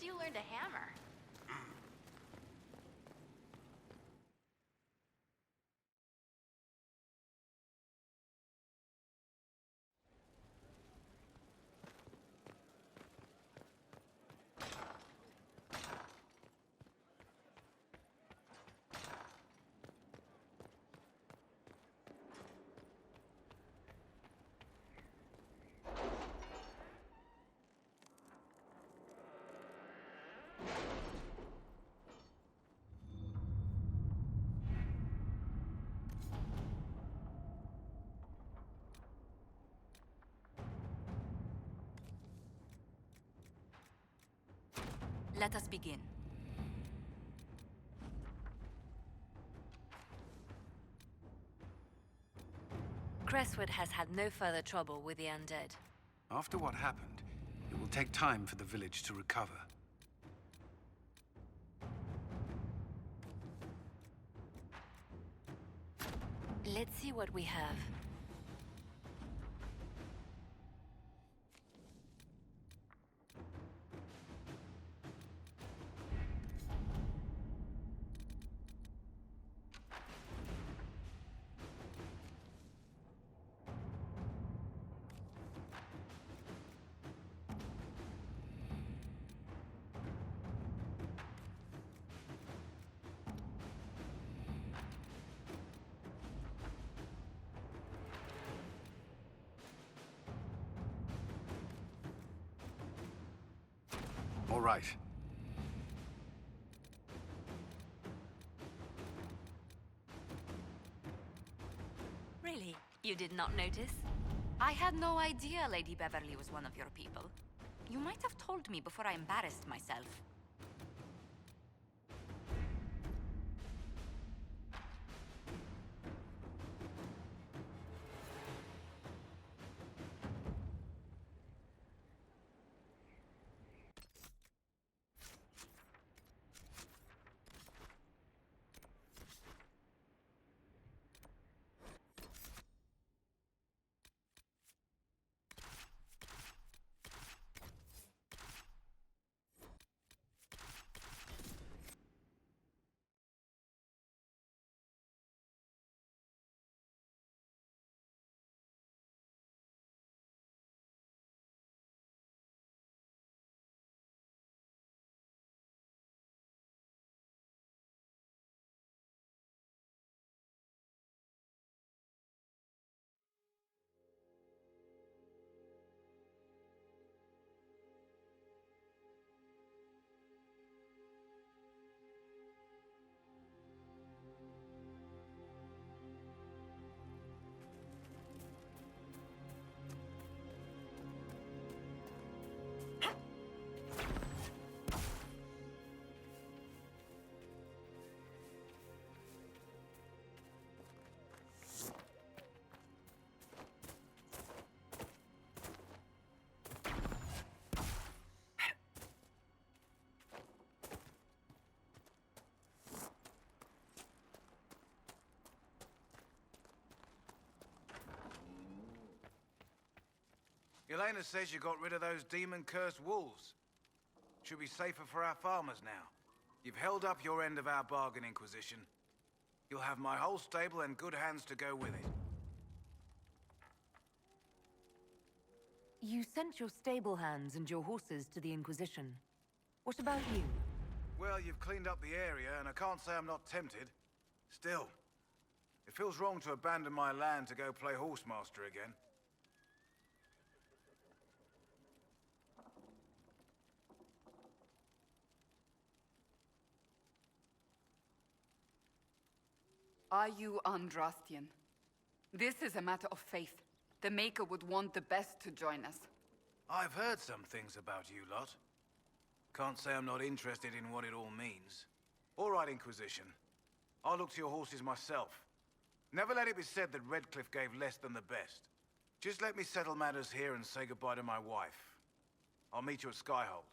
you learned a hammer. Let us begin. Crestwood has had no further trouble with the undead. After what happened, it will take time for the village to recover. Let's see what we have. All right. Really? You did not notice? I had no idea Lady Beverly was one of your people. You might have told me before I embarrassed myself. Elena says you got rid of those demon-cursed wolves. Should be safer for our farmers now. You've held up your end of our bargain, Inquisition. You'll have my whole stable and good hands to go with it. You sent your stable hands and your horses to the Inquisition. What about you? Well, you've cleaned up the area, and I can't say I'm not tempted. Still, it feels wrong to abandon my land to go play horsemaster again. Are you Andrastian? This is a matter of faith. The Maker would want the best to join us. I've heard some things about you lot. Can't say I'm not interested in what it all means. All right, Inquisition. I'll look to your horses myself. Never let it be said that Redcliffe gave less than the best. Just let me settle matters here and say goodbye to my wife. I'll meet you at Skyhold.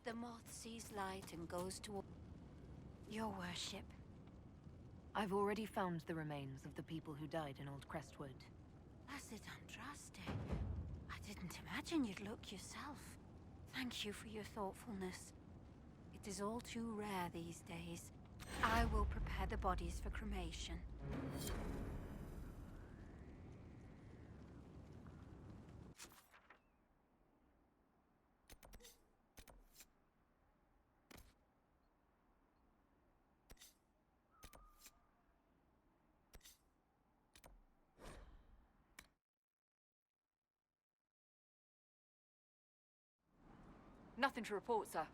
the moth sees light and goes toward your worship. I've already found the remains of the people who died in Old Crestwood. Blessed Andraste. I didn't imagine you'd look yourself. Thank you for your thoughtfulness. It is all too rare these days. I will prepare the bodies for cremation. Nothing to report, sir.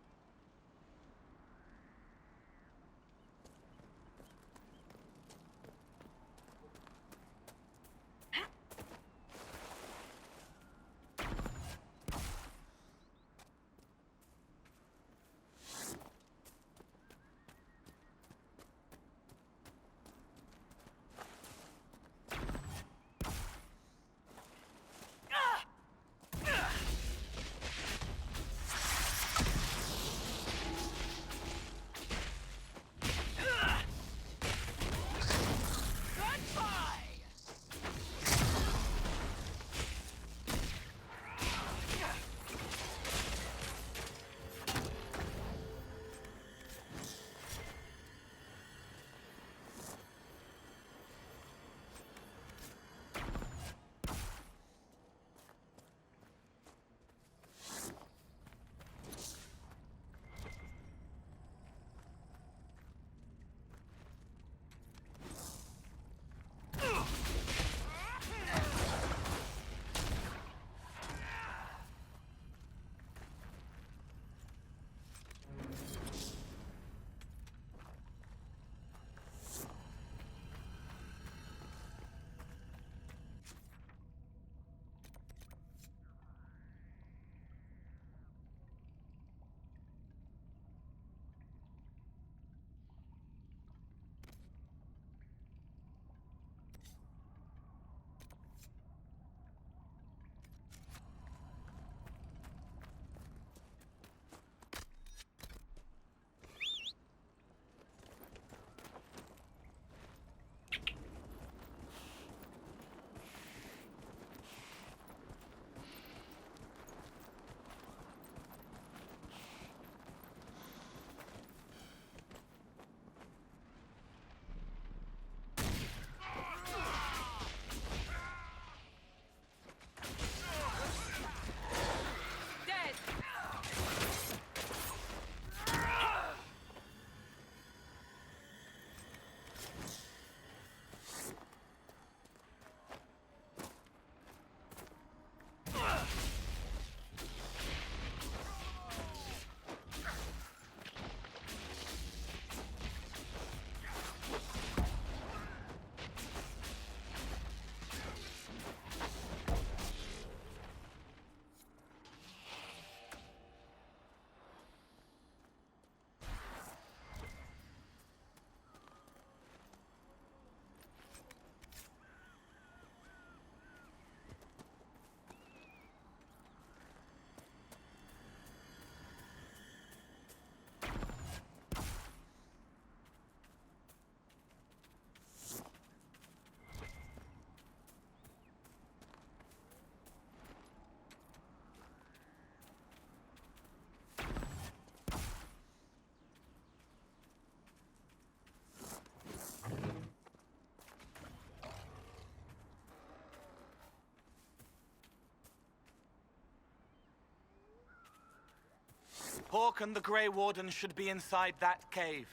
Hawk and the Grey Warden should be inside that cave.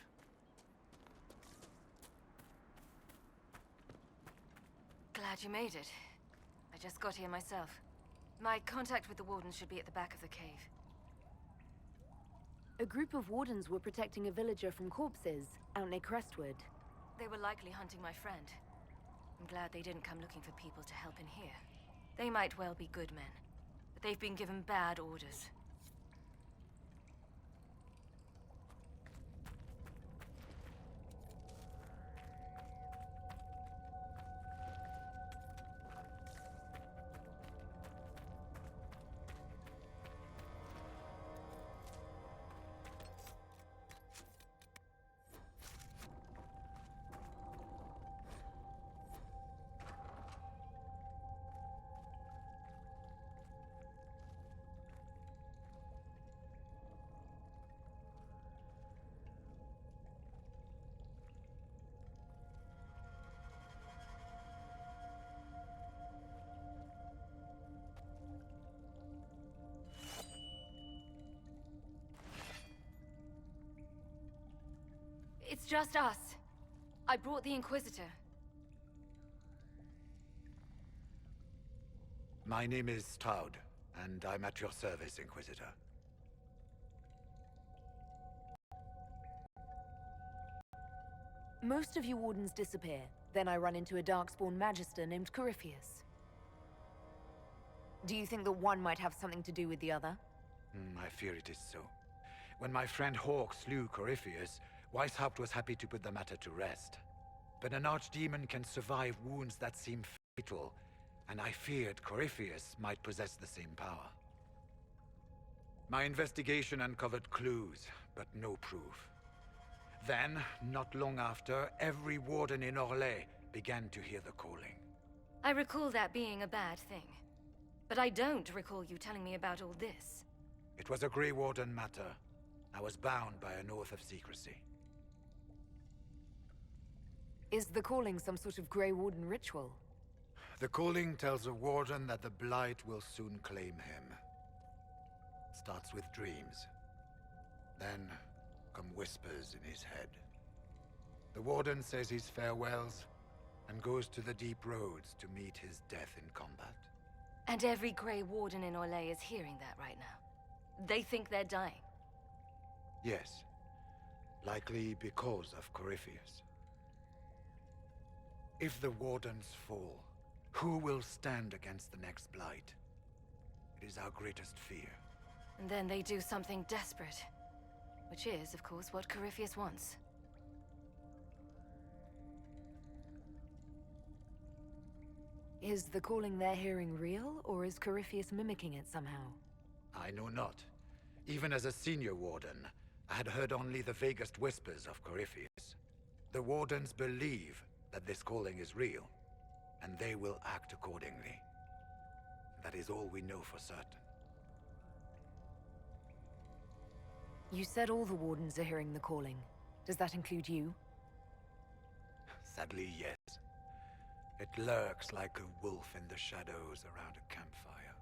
Glad you made it. I just got here myself. My contact with the Wardens should be at the back of the cave. A group of Wardens were protecting a villager from corpses out near Crestwood. They were likely hunting my friend. I'm glad they didn't come looking for people to help in here. They might well be good men, but they've been given bad orders. It's just us. I brought the Inquisitor. My name is Toad, and I'm at your service, Inquisitor. Most of you Wardens disappear. Then I run into a Darkspawn Magister named Corypheus. Do you think that one might have something to do with the other? I fear it is so. When my friend Hawk slew Corypheus, Weishaupt was happy to put the matter to rest. But an archdemon can survive wounds that seem fatal, and I feared Corypheus might possess the same power. My investigation uncovered clues, but no proof. Then, not long after, every warden in Orlais began to hear the calling. I recall that being a bad thing. But I don't recall you telling me about all this. It was a Grey Warden matter. I was bound by an oath of secrecy. Is the calling some sort of Grey Warden ritual? The calling tells a warden that the Blight will soon claim him. Starts with dreams. Then come whispers in his head. The warden says his farewells and goes to the deep roads to meet his death in combat. And every Grey Warden in Orlais is hearing that right now. They think they're dying. Yes. Likely because of Corypheus. If the Wardens fall, who will stand against the next Blight? It is our greatest fear. And then they do something desperate. Which is, of course, what Corypheus wants. Is the calling they're hearing real, or is Corypheus mimicking it somehow? I know not. Even as a senior warden, I had heard only the vaguest whispers of Corypheus. The Wardens believe that this calling is real, and they will act accordingly. That is all we know for certain. You said all the Wardens are hearing the calling. Does that include you? Sadly, yes. It lurks like a wolf in the shadows around a campfire.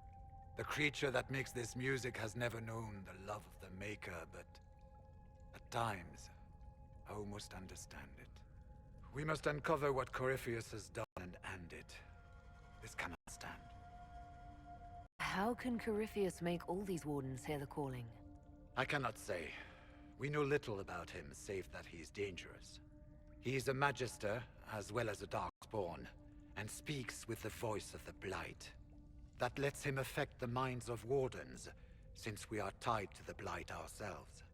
The creature that makes this music has never known the love of the Maker, but at times, I almost understand it. We must uncover what Corypheus has done and end it. This cannot stand. How can Corypheus make all these Wardens hear the calling? I cannot say. We know little about him, save that he is dangerous. He is a Magister, as well as a Darkspawn, and speaks with the voice of the Blight. That lets him affect the minds of Wardens, since we are tied to the Blight ourselves.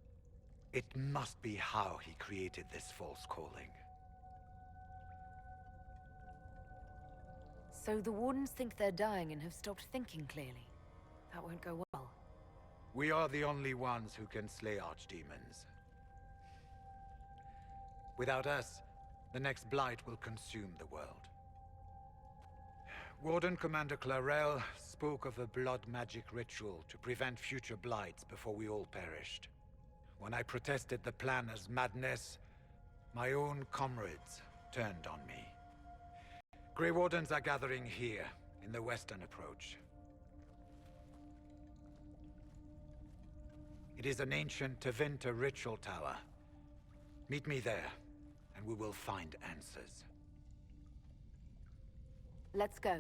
It must be how he created this false calling. So the Wardens think they're dying and have stopped thinking clearly. That won't go well. We are the only ones who can slay archdemons. Without us, the next Blight will consume the world. Warden Commander Clarel spoke of a blood magic ritual to prevent future Blights before we all perished. When I protested the plan as madness, my own comrades turned on me. Grey Wardens are gathering here, in the western approach. It is an ancient Tevinter ritual tower. Meet me there, and we will find answers. Let's go.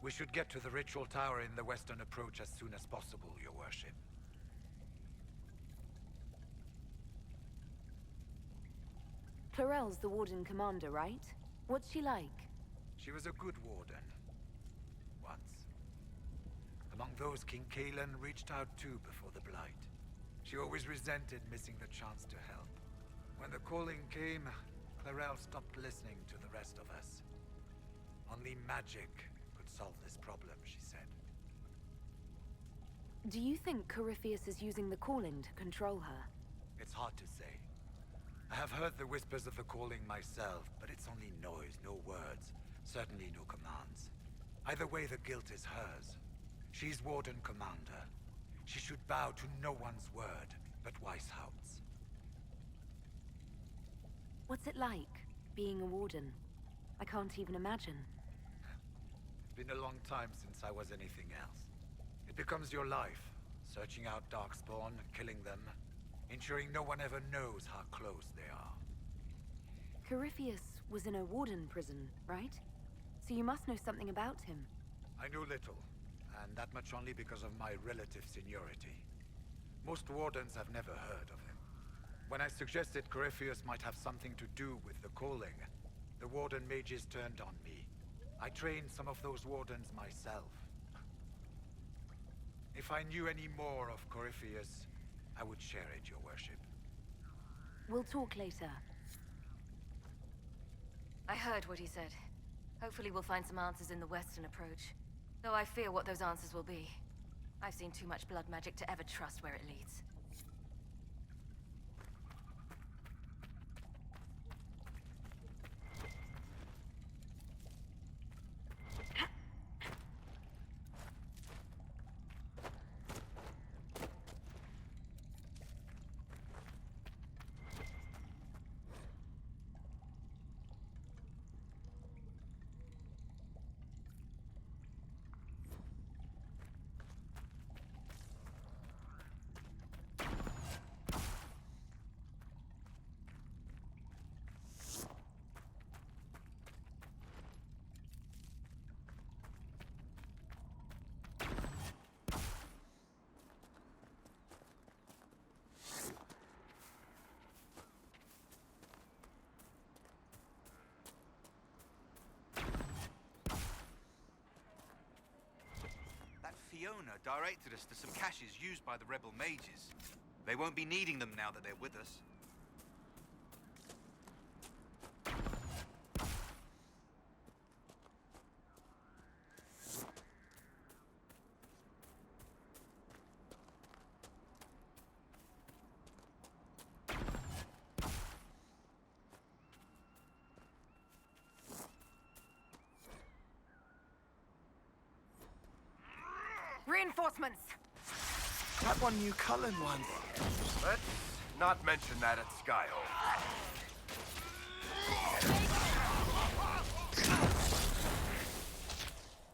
We should get to the ritual tower in the western approach as soon as possible, Your Worship. Clarel's the Warden Commander, right? What's she like? She was a good warden. Once. Among those King Kalen reached out to before the Blight. She always resented missing the chance to help. When the calling came, Clarel stopped listening to the rest of us. Only magic could solve this problem, she said. Do you think Corypheus is using the calling to control her? It's hard to say. I have heard the whispers of the calling myself, but it's only noise, no words. Certainly no commands. Either way, the guilt is hers. She's Warden Commander. She should bow to no one's word, but Weishaupt's. What's it like, being a Warden? I can't even imagine. It's been a long time since I was anything else. It becomes your life, searching out Darkspawn, killing them, ensuring no one ever knows how close they are. Corypheus was in a warden prison, right? So you must know something about him. I know little, and that much only because of my relative seniority. Most wardens have never heard of him. When I suggested Corypheus might have something to do with the calling, the warden mages turned on me. I trained some of those wardens myself. If I knew any more of Corypheus, I would share it, your worship. We'll talk later. I heard what he said. Hopefully we'll find some answers in the western approach. Though I fear what those answers will be. I've seen too much blood magic to ever trust where it leads. Fiona directed us to some caches used by the rebel mages. They won't be needing them now that they're with us. Reinforcements! That one New Cullen one. Let's not mention that at Skyhold.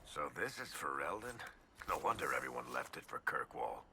So this is for Eldon? No wonder everyone left it for Kirkwall.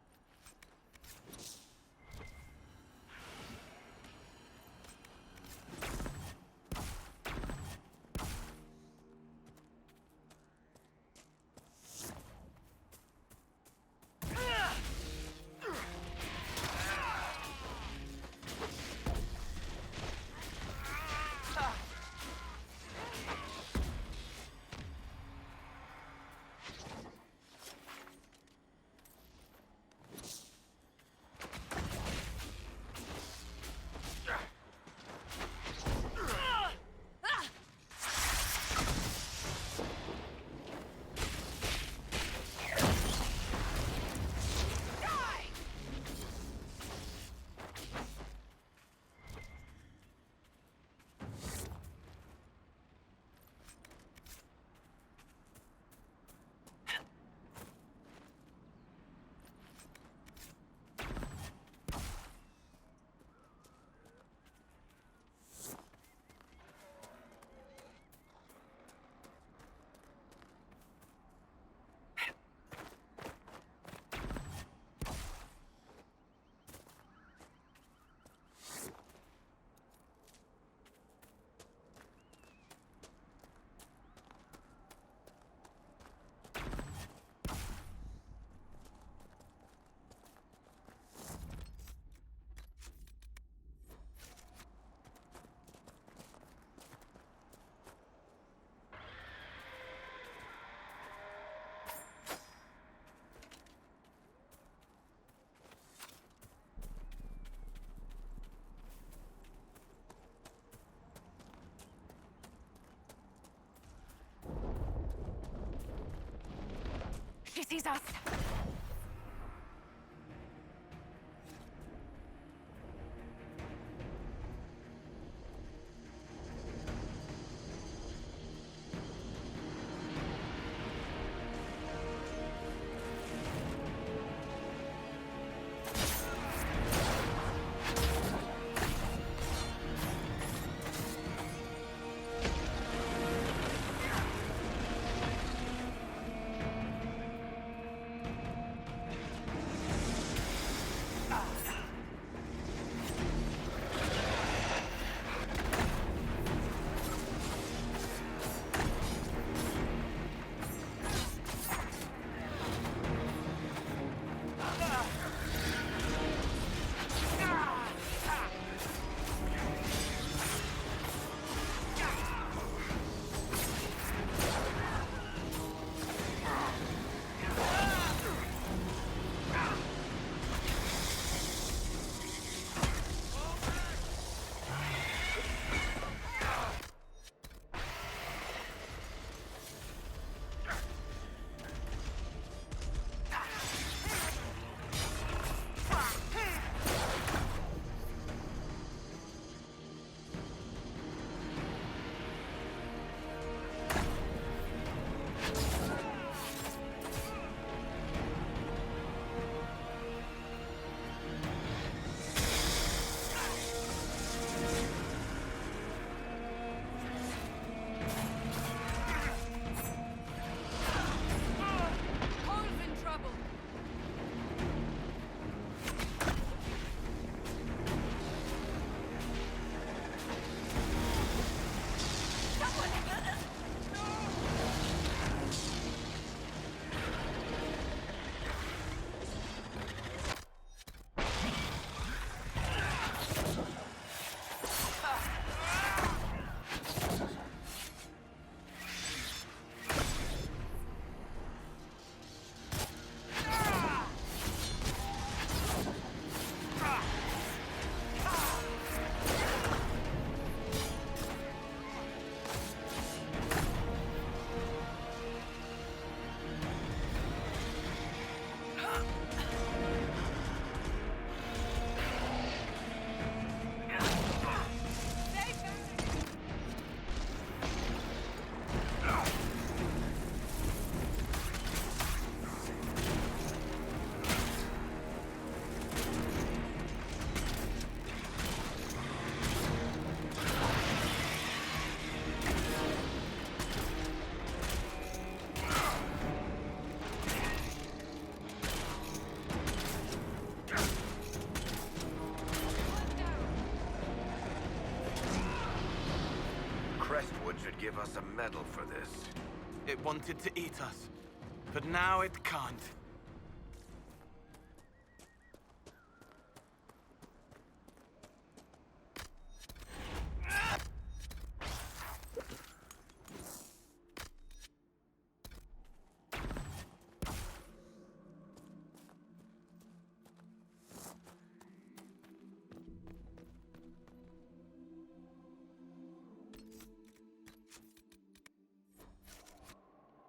She sees us! should give us a medal for this. It wanted to eat us, but now it can't.